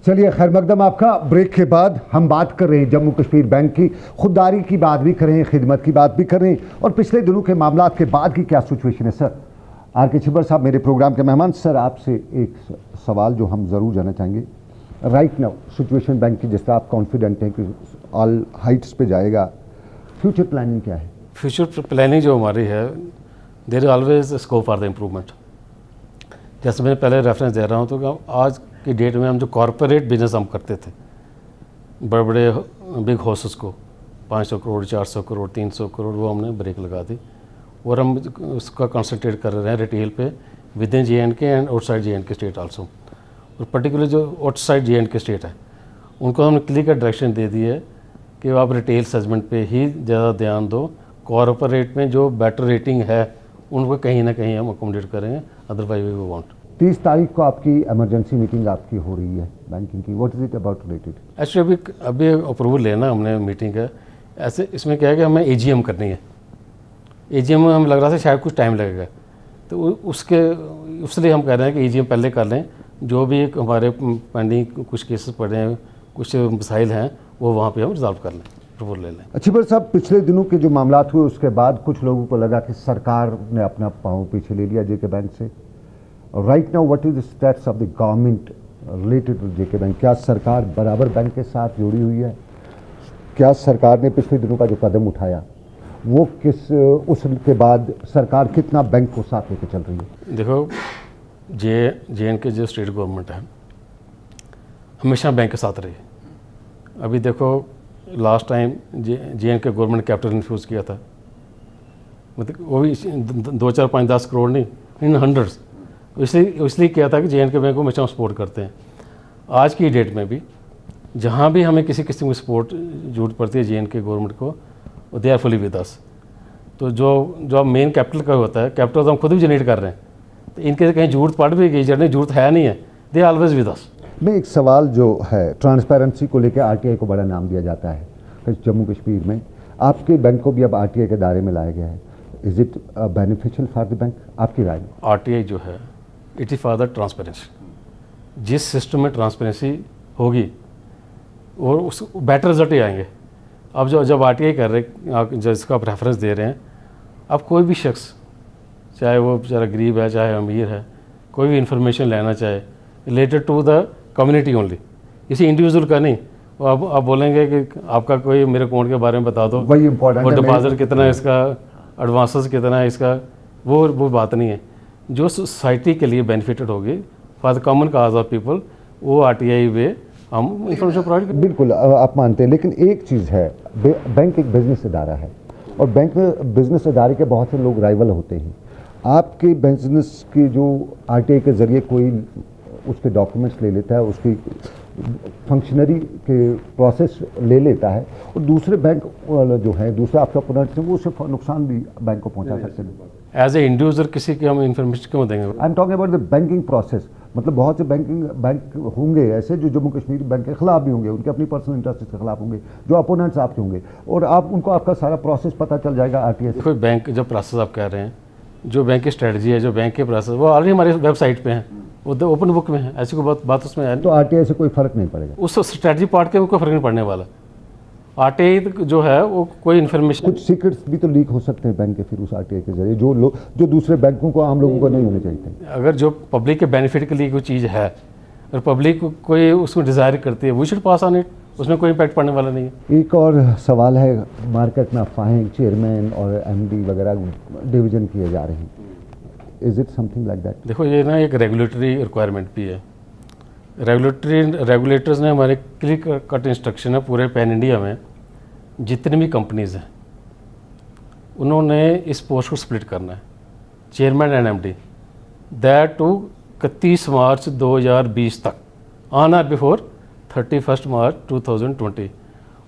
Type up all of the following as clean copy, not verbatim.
चलिए खैर मकदम आपका। ब्रेक के बाद हम बात कर रहे हैं जम्मू कश्मीर बैंक की, खुददारी की बात भी कर रहे हैं, खिदमत की बात भी कर रहे हैं और पिछले दिनों के मामला के बाद की क्या सिचुएशन है। Sir R K. छिब्बर साहब मेरे प्रोग्राम के मेहमान, सर आपसे एक सवाल जो हम ज़रूर जानना चाहेंगे। राइट नाउ सिचुएशन बैंक की, जिस तरह आप कॉन्फिडेंट हैं कि ऑल हाइट्स पे जाएगा, फ्यूचर प्लानिंग क्या है? फ्यूचर प्लानिंग जो हमारी है, there is always scope for the improvement. जैसे मैं पहले रेफरेंस दे रहा हूँ, तो आज की डेट में हम जो कॉरपोरेट बिजनेस हम करते थे, बड़े बड़े बिग हाउसेस को 500 करोड़ 400 करोड़ 300 करोड़, वो हमने ब्रेक लगा दी और हम उसका कंसंट्रेट कर रहे हैं रिटेल पे with in J&K and outside J&K state also. और पर्टिकुलर जो आउटसाइड J&K स्टेट है, उनको हमने क्लियर डायरेक्शन दे दी है कि आप रिटेल सेगमेंट पे ही ज़्यादा ध्यान दो। कॉरपोरेट में जो बेटर रेटिंग है उनको कहीं ना कहीं हम अकोमोडेट करेंगे, अदरवाइज वी वांट। 30 तारीख को आपकी इमरजेंसी मीटिंग आपकी हो रही है बैंकिंग की, what is it about related? Actually अभी अप्रूवल लेना हमने मीटिंग का। ऐसे इसमें क्या है कि हमें AGM करनी है। AGM में हम लग रहा था शायद कुछ टाइम लगेगा, तो उसलिए हम कह रहे हैं कि AGM पहले कर लें। जो भी हमारे पेंडिंग कुछ केसेस पड़े हैं, कुछ मसाइल हैं, वो वहाँ पे हम रिजॉल्व कर लें, अप्रूवल ले लें। छिब्बर साहब, पिछले दिनों के जो मामला हुए उसके बाद कुछ लोगों को लगा कि सरकार ने अपना पाँव पीछे ले लिया JK बैंक से। Right now what is the status of the government related to JK bank? क्या सरकार बराबर बैंक के साथ जुड़ी हुई है? क्या सरकार ने पिछले दिनों का जो कदम उठाया वो उसके बाद सरकार कितना बैंक को साथ लेकर चल रही है? देखो, J&K जो स्टेट गवर्नमेंट है हमेशा बैंक के साथ रही। अभी देखो लास्ट टाइम J&K गवर्नमेंट ने कैपिटल इन्फ्यूज़ किया था, मतलब वो भी 2 4 5 10 करोड़ नहीं, इन हंड्रेड्स। इसलिए किया था कि J&K बैंक को हमेशा हम सपोर्ट करते हैं। आज की डेट में भी जहाँ भी हमें किसी किस्म की सपोर्ट जरूरत पड़ती है J&K गवर्नमेंट को, they are fully with us. तो जो मेन कैपिटल का होता है, कैपिटल तो हम खुद भी जनरेट कर रहे हैं, तो इनके कहीं जरूरत पड़ भी गई, जरूरत है नहीं है, दे ऑलवेज विद अस। मैं एक सवाल जो है ट्रांसपेरेंसी को लेकर RTI को बड़ा नाम दिया जाता है जम्मू कश्मीर में, आपके बैंक को भी अब RTI के दायरे में लाया गया है। Is it beneficial for the bank, आपकी राय में? RTI जो है it is for the transparency. जिस सिस्टम में ट्रांसपेरेंसी होगी और उस बेटर रिजल्ट ही आएंगे। अब जब RTI कर रहे, जिसका आप रेफरेंस दे रहे हैं, अब कोई भी शख्स, चाहे वो बेचारा गरीब है चाहे अमीर है, कोई भी इंफॉर्मेशन लेना चाहे related to the community only, किसी इंडिविजुअल का नहीं। वो आप बोलेंगे कि आपका कोई मेरे अकाउंट के बारे में बता दो, वही इंपॉर्टेंट और डिपॉजिट कितना है इसका, एडवांसेस कितना है इसका, वो बात नहीं है। जो सोसाइटी के लिए बेनिफिटेड होगी for the common cause of people, वो RTI वे हम इंफॉर्मेशन प्रोवाइड करें। बिल्कुल आप मानते हैं, लेकिन एक चीज़ है, बैंक एक बिजनेस इदारा है और बैंक में बिजनेस इदारे के बहुत से लोग राइवल होते हैं। आपके बिजनेस की जो RTI के ज़रिए कोई उसके डॉक्यूमेंट्स ले लेता है, उसकी फंक्शनरी के प्रोसेस ले लेता है, और दूसरे बैंक वाले जो है, दूसरे आपके अपोनेंट्स हैं, वो सिर्फ नुकसान भी बैंक को पहुंचा सकते हैं। एज ए इंडिविजुअल किसी की हम इन्फॉर्मेशन क्यों देंगे? I am talking about the banking process. मतलब बहुत से बैंक होंगे ऐसे जो जम्मू कश्मीर बैंक के खिलाफ भी होंगे, उनके अपनी पर्सनल इंटरेस्ट के खिलाफ होंगे, जो अपोनेंट्स आपके होंगे, और आप उनको आपका सारा प्रोसेस पता चल जाएगा RTI से। कोई बैंक जो प्रोसेस आप कह रहे हैं, जो बैंक की स्ट्रेटजी है, जो बैंक के प्रोसेस, वो ऑलरेडी हमारी वेबसाइट पे हैं, वो तो ओपन बुक में है, ऐसी कोई बात उसमें है। तो RTI से कोई फर्क नहीं पड़ेगा? उस स्ट्रेटजी पार्ट के कोई फर्क नहीं पड़ने वाला। RTI जो है वो कोई इन्फॉर्मेशन, कुछ सीक्रेट्स भी तो लीक हो सकते हैं बैंक के फिर उस RTI के जरिए, जो दूसरे बैंकों को, आम लोगों को नहीं होने चाहिए। अगर जो पब्लिक के बेनिफिट के लिए कोई चीज़ है और पब्लिक कोई उसमें डिज़ायर करती है, we should pass on it, उसमें कोई इम्पैक्ट पड़ने वाला नहीं है। एक और सवाल है, मार्केट में अफवाहें चेयरमैन और MD वगैरह डिवीजन किए जा रहे हैं, is it something like that? देखो, ये ना एक रेगुलेटरी रिक्वायरमेंट भी है। रेगुलेटर्स ने हमारे क्लियर कट इंस्ट्रक्शन है, पूरे पैन इंडिया में जितनी भी कंपनीज़ हैं उन्होंने इस पोस्ट को स्प्लिट करना है, chairman and MD, that to 31 March 2020 तक, ऑन आर बिफोर 31 मार्च 2020।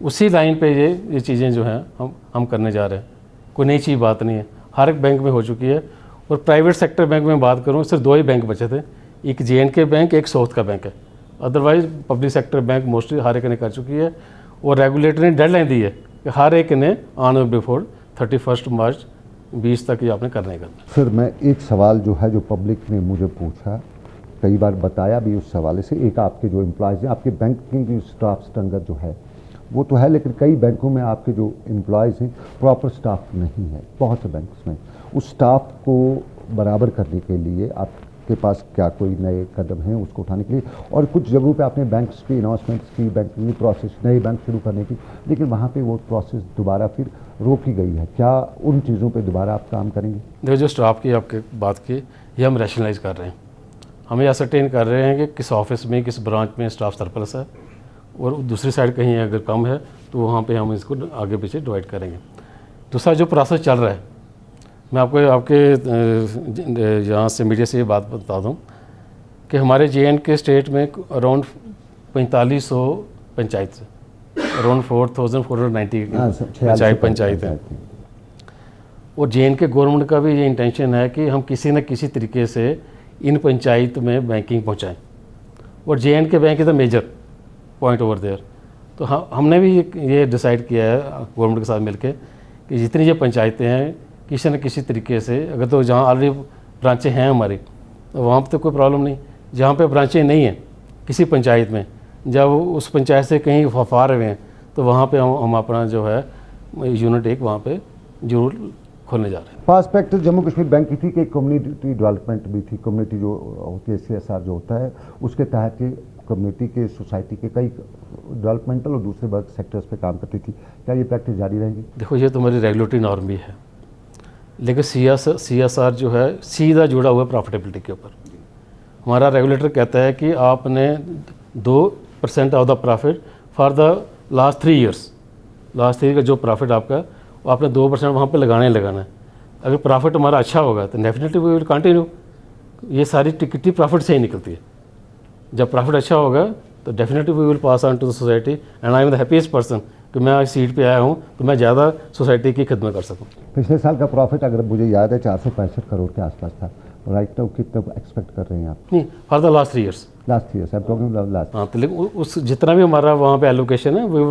उसी लाइन पे ये चीज़ें जो हैं हम करने जा रहे हैं। कोई नई चीज़ बात नहीं है, हर एक बैंक में हो चुकी है। और प्राइवेट सेक्टर बैंक में बात करूँ, सिर्फ 2 ही बैंक बचे थे, एक J&K बैंक, एक साउथ का बैंक है। Otherwise public sector bank mostly हर एक ने कर चुकी है, और रेगुलेटर ने डेडलाइन दी है कि हर एक ने ऑन बिफोर 31 मार्च 20 तक ये आपने करने का। सर मैं एक सवाल जो है, जो पब्लिक ने मुझे पूछा, कई बार बताया भी उस हवाले से। एक आपके जो एम्प्लॉयज़ हैं, आपके बैंकिंग की स्टाफ स्ट्रक्चर जो है वो तो है, लेकिन कई बैंकों में आपके जो एम्प्लॉयज़ हैं प्रॉपर स्टाफ नहीं है। बहुत से बैंक्स में उस स्टाफ को बराबर करने के लिए आपके पास क्या कोई नए कदम हैं उसको उठाने के लिए? और कुछ जगहों पे आपने बैंक्स की अनाउंसमेंट्स की, बैंकिंग प्रोसेस नए बैंक शुरू करने की, लेकिन वहाँ पे वो प्रोसेस दोबारा फिर रोकी गई है। क्या उन चीज़ों पे दोबारा आप काम करेंगे? देखो, जो स्टाफ की आपके बात की, ये हम रैशनलाइज कर रहे हैं। हम ये असरटेन कर रहे हैं कि किस ऑफिस में, किस ब्रांच में स्टाफ सरप्लस है और दूसरी साइड कहीं अगर कम है तो वहाँ पे हम इसको आगे पीछे डिवाइड करेंगे। दूसरा जो प्रोसेस चल रहा है, मैं आपको आपके यहाँ से मीडिया से ये बात बता दूँ कि हमारे JNK स्टेट में अराउंड 4500 पंचायत से अराउंड 4490 पंचायत है। और JNK गवर्नमेंट का भी ये इंटेंशन है कि हम किसी न किसी तरीके से इन पंचायत में बैंकिंग पहुँचाएँ। और JNK bank is the major point over there. तो हमने भी ये डिसाइड किया है गवर्नमेंट के साथ मिलके कि जितनी ये पंचायतें हैं किसी न किसी तरीके से, अगर तो जहाँ ऑलरेडी ब्रांचें हैं हमारी तो वहाँ पर तो कोई प्रॉब्लम नहीं। जहाँ पे ब्रांचें नहीं हैं किसी पंचायत में, जब उस पंचायत से कहीं फार हुए हैं तो वहाँ पे हम अपना जो है यूनिट एक वहाँ पे जरूर खोलने जा रहे हैं। पास प्रैक्टिस जम्मू कश्मीर बैंक की थी कि कम्युनिटी डेवलपमेंट भी थी। कम्युनिटी जो होती है CSR जो होता है उसके तहत कम्युनिटी के, सोसाइटी के कई डेवलपमेंटल और दूसरे वर्क सेक्टर्स पे काम करती थी। क्या ये प्रैक्टिस जारी रहेगी? देखो, ये तो हमारी रेगुलेटरी नॉर्म भी है, लेकिन CSR जो है सीधा जुड़ा हुआ है प्रॉफिटेबिलिटी के ऊपर। हमारा रेगुलेटर कहता है कि आपने 2% of the profit for the last 3 years, last 3 year का जो प्रॉफिट आपका वो आपने 2% वहाँ पे लगाना है। अगर प्रॉफिट हमारा अच्छा होगा तो डेफिनेटली वी विल कंटिन्यू। ये सारी टिकट प्रॉफिट से ही निकलती है। जब प्रॉफिट अच्छा होगा तो definitely we will pass on to the society and I am the happiest person कि मैं आज सीट पे आया हूँ तो मैं ज़्यादा सोसाइटी की खिदमत कर सकूँ। पिछले साल का प्रॉफिट अगर मुझे याद है 465 करोड़ के आसपास था। राइट नाउ कितना एक्सपेक्ट कर रहे हैं आप? नहीं, for the last 3 years. Last year, I am talking about last. हाँ, तो लेकिन उस जितना भी हमारा वहाँ पे एलोकेशन है we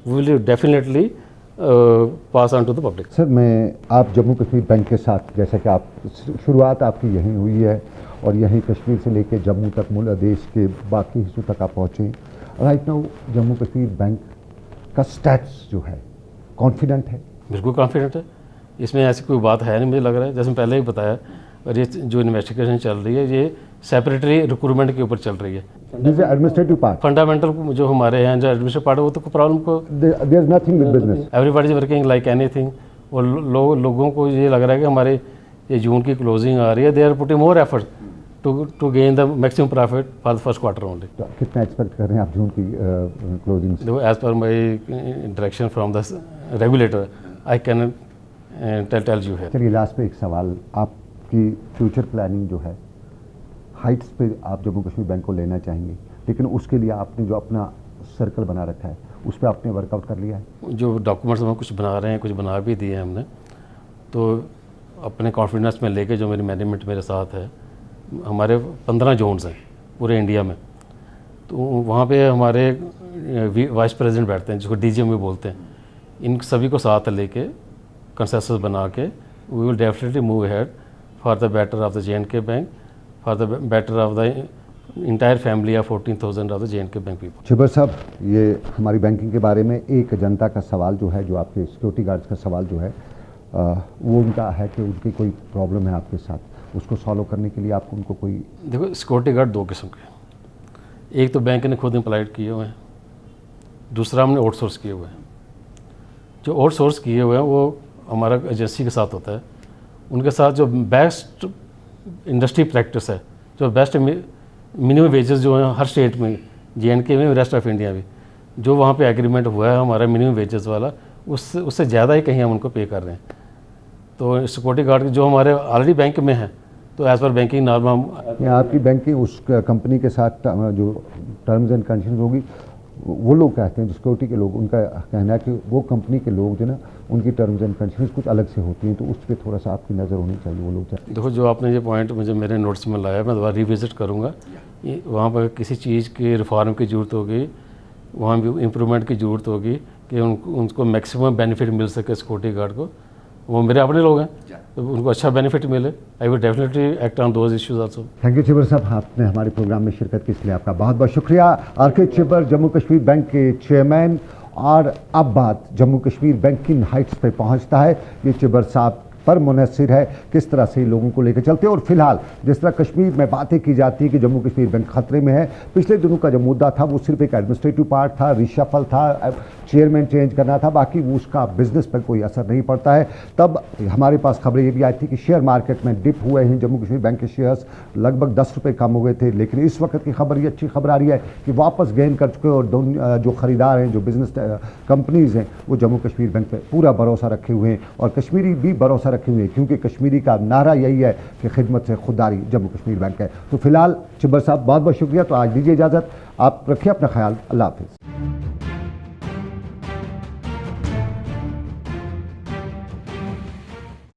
will definitely pass on to the public. Sir, आप जम्मू कश्मीर बैंक के साथ, जैसा कि आप शुरुआत आपकी यहीं हुई है और यहीं कश्मीर से लेकर जम्मू तक, मूल देश के बाकी हिस्सों तक आप पहुँचे। Right now Jammu Kashmir bank का स्टैट्स जो है कॉन्फिडेंट है? बिल्कुल कॉन्फिडेंट है, इसमें ऐसी कोई बात है नहीं। मुझे लग रहा है जैसे पहले ही बताया, और ये जो इन्वेस्टिगेशन चल रही है ये सेपरेटरी रिक्रूटमेंट के ऊपर चल रही है। एडमिनिस्ट्रेटिव पार्ट, फंडामेंटल जो हमारे हैं जो एडमिनिस्ट्रेटिव पार्ट है वो तो कोई प्रॉब्लम को, there is nothing with business, everybody is working like anything. और लोगों को ये लग रहा है कि हमारे ये जून की क्लोजिंग आ रही है, they are putting more effort to gain the maximum profit for the first quarter only. कितना एक्सपेक्ट कर रहे हैं आप जून की क्लोजिंग? देखो, as per my direction from the regulator I can tell you है। चलिए लास्ट पे एक सवाल, आपकी फ्यूचर प्लानिंग जो है, हाइट्स पे आप जम्मू कश्मीर बैंक को लेना चाहेंगे, लेकिन उसके लिए आपने जो अपना सर्कल बना रखा है उस पर आपने वर्कआउट कर लिया है? जो डॉक्यूमेंट्स हम कुछ बना रहे हैं, कुछ बना भी दिए हैं हमने, तो अपने कॉन्फिडेंस में लेके जो मेरी मैनेजमेंट मेरे साथ है, हमारे 15 जोन्स हैं पूरे इंडिया में, तो वहाँ पे हमारे वाइस प्रेसिडेंट बैठते हैं जिसको DGM भी बोलते हैं। इन सभी को साथ लेके कंसेंसस बना के we will definitely move ahead for the better of the JNK bank, for the better of the entire family of 14,000 of the JNK bank people. Chhibber साहब, ये हमारी बैंकिंग के बारे में एक जनता का सवाल जो है, जो आपके सिक्योरिटी गार्ड्स का सवाल जो है, वो उनका है कि उनकी कोई प्रॉब्लम है आपके साथ, उसको सॉल्व करने के लिए आपको उनको कोई? देखो, सिक्योरिटी गार्ड 2 किस्म के, एक तो बैंक ने खुद एम्प्लॉयड किए हुए हैं, दूसरा हमने आउटसोर्स किए हुए हैं। जो आउटसोर्स किए हुए हैं वो हमारा एजेंसी के साथ होता है, उनके साथ जो बेस्ट इंडस्ट्री प्रैक्टिस है, जो बेस्ट मिनिमम वेजेस जो हैं हर स्टेट में, JNK में, रेस्ट ऑफ इंडिया में, जो वहाँ पे एग्रीमेंट हुआ है हमारा मिनिमम वेजेस वाला, उससे ज़्यादा ही कहीं हम उनको पे कर रहे हैं। तो सिक्योरिटी गार्ड जो हमारे ऑलरेडी बैंक में है, तो एज़ पर बैंकिंग नॉर्म हम आपकी बैंक की उस कंपनी के साथ जो टर्म्स एंड कंडीशंस होगी, वो लोग कहते हैं, जो सिक्योरिटी के लोग, उनका कहना है कि वो कंपनी के लोग जो ना, उनकी टर्म्स एंड कंडीशंस कुछ अलग से होती हैं, तो उस पर थोड़ा सा आपकी नज़र होनी चाहिए। वो लोग देखो, जो आपने ये पॉइंट मुझे मेरे नोट्स में लाया, मैं दोबारा रिविजिट करूँगा। वहाँ पर किसी चीज़ की रिफॉर्म की ज़रूरत होगी, वहाँ भी इम्प्रूवमेंट की ज़रूरत होगी कि उनको मैक्सिमम बेनिफिट मिल सके सिक्योरिटी गार्ड को, वो मेरे अपने लोग हैं, तो उनको अच्छा बेनिफिट मिले। I will definitely act on those issues also. Thank you Chhibber साहब, आपने हमारे प्रोग्राम में शिरकत की, इसलिए आपका बहुत बहुत शुक्रिया। आर.के. चिबर, जम्मू कश्मीर बैंक के चेयरमैन। और अब बात जम्मू कश्मीर बैंक की हाइट्स पे पहुंचता है। ये चिबर साहब पर मुनहसिर है किस तरह से लोगों को लेकर चलते हैं। और फिलहाल जिस तरह कश्मीर में बातें की जाती है कि जम्मू कश्मीर बैंक खतरे में है, पिछले दिनों का जो मुद्दा था वो सिर्फ एक एडमिनिस्ट्रेटिव पार्ट था, रिशफल था, चेयरमैन चेंज करना था, बाकी वो उसका बिजनेस पर कोई असर नहीं पड़ता है। तब हमारे पास खबरें ये भी आई थी कि शेयर मार्केट में डिप हुए हैं, जम्मू कश्मीर बैंक के शेयर्स लगभग 10 रुपये कम हुए थे। लेकिन इस वक्त की खबर ये अच्छी खबर आ रही है कि वापस गेन कर चुके और जो खरीदार हैं, जो बिजनेस कंपनीज़ हैं, वो जम्मू कश्मीर बैंक पर पूरा भरोसा रखे हुए हैं और कश्मीरी भी भरोसा रखे हुए हैं, क्योंकि कश्मीरी का नारा यही है कि खिदमत से खुददारी जम्मू कश्मीर बैंक है। तो फिलहाल चिबर साहब बहुत बहुत शुक्रिया। तो आज दीजिए इजाज़त, आप रखिए अपना ख्याल, अल्लाह हाफिज़।